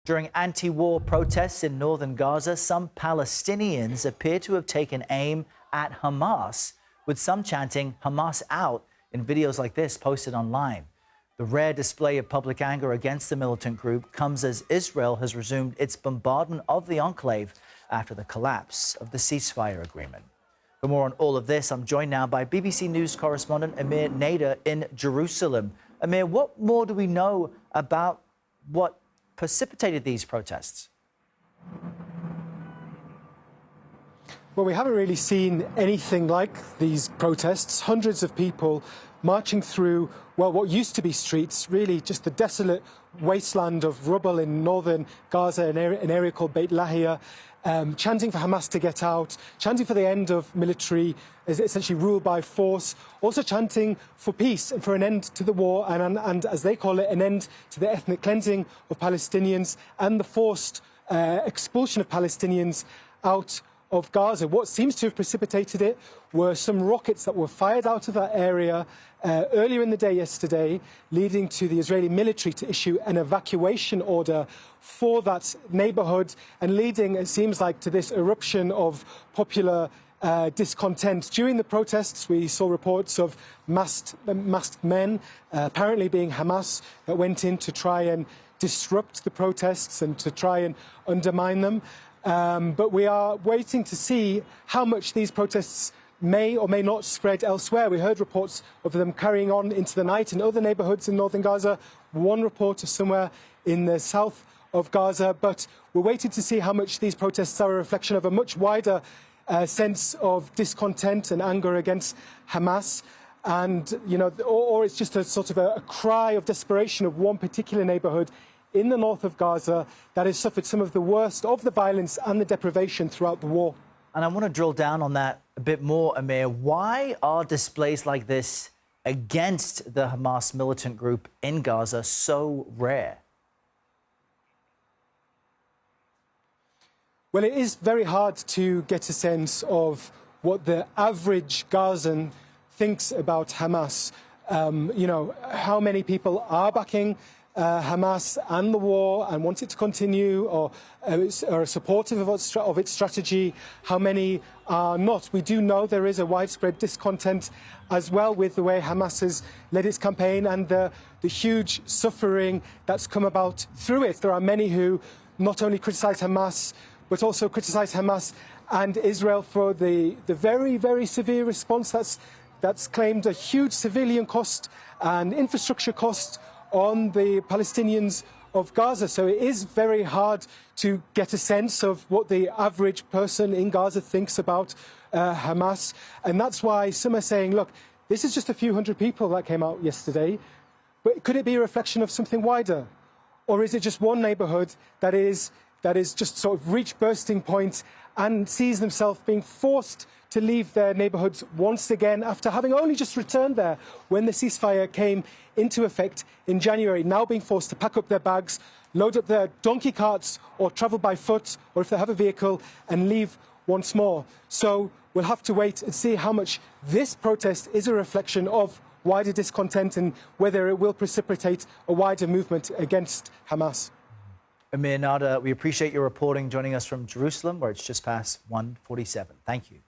During anti-war protests in northern Gaza, some Palestinians appear to have taken aim at Hamas, with some chanting "Hamas out" in videos like this posted online. The rare display of public anger against the militant group comes as Israel has resumed its bombardment of the enclave after the collapse of the ceasefire agreement. For more on all of this, I'm joined now by BBC News correspondent Emir Nader in Jerusalem. Emir, what more do we know about what precipitated these protests? Well, we haven't really seen anything like these protests. Hundreds of people marching through, well, what used to be streets, really just the desolate wasteland of rubble in northern Gaza, an area called Beit Lahia, chanting for Hamas to get out, chanting for the end of military, essentially rule by force, also chanting for peace and for an end to the war and as they call it, an end to the ethnic cleansing of Palestinians and the forced expulsion of Palestinians out of Gaza. What seems to have precipitated it were some rockets that were fired out of that area earlier in the day yesterday, leading to the Israeli military to issue an evacuation order for that neighborhood and leading, it seems like, to this eruption of popular discontent. During the protests, we saw reports of masked men, apparently being Hamas, that went in to try and disrupt the protests and to try and undermine them. But we are waiting to see how much these protests may or may not spread elsewhere. We heard reports of them carrying on into the night in other neighbourhoods in northern Gaza, one report of somewhere in the south of Gaza. But we're waiting to see how much these protests are a reflection of a much wider sense of discontent and anger against Hamas. And, you know, or it's just a sort of a cry of desperation of one particular neighbourhood in the north of Gaza that has suffered some of the worst of the violence and the deprivation throughout the war. And I want to drill down on that a bit more, Emir. Why are displays like this against the Hamas militant group in Gaza so rare? Well, it is very hard to get a sense of what the average Gazan thinks about Hamas. You know, how many people are backing Hamas and the war and want it to continue or are supportive of its strategy, how many are not. We do know there is a widespread discontent as well with the way Hamas has led its campaign and the huge suffering that's come about through it. There are many who not only criticise Hamas but also criticise Hamas and Israel for the very, very severe response that's claimed a huge civilian cost and infrastructure cost on the Palestinians of Gaza. So it is very hard to get a sense of what the average person in Gaza thinks about Hamas. And that's why some are saying, look, this is just a few hundred people that came out yesterday, but could it be a reflection of something wider? Or is it just one neighbourhood that is just sort of reached bursting point and sees themselves being forced to leave their neighbourhoods once again after having only just returned there when the ceasefire came into effect in January, now being forced to pack up their bags, load up their donkey carts or travel by foot, or if they have a vehicle, and leave once more. So we'll have to wait and see how much this protest is a reflection of wider discontent and whether it will precipitate a wider movement against Hamas. Emir Nader, we appreciate your reporting, joining us from Jerusalem, where it's just past 1:47. Thank you.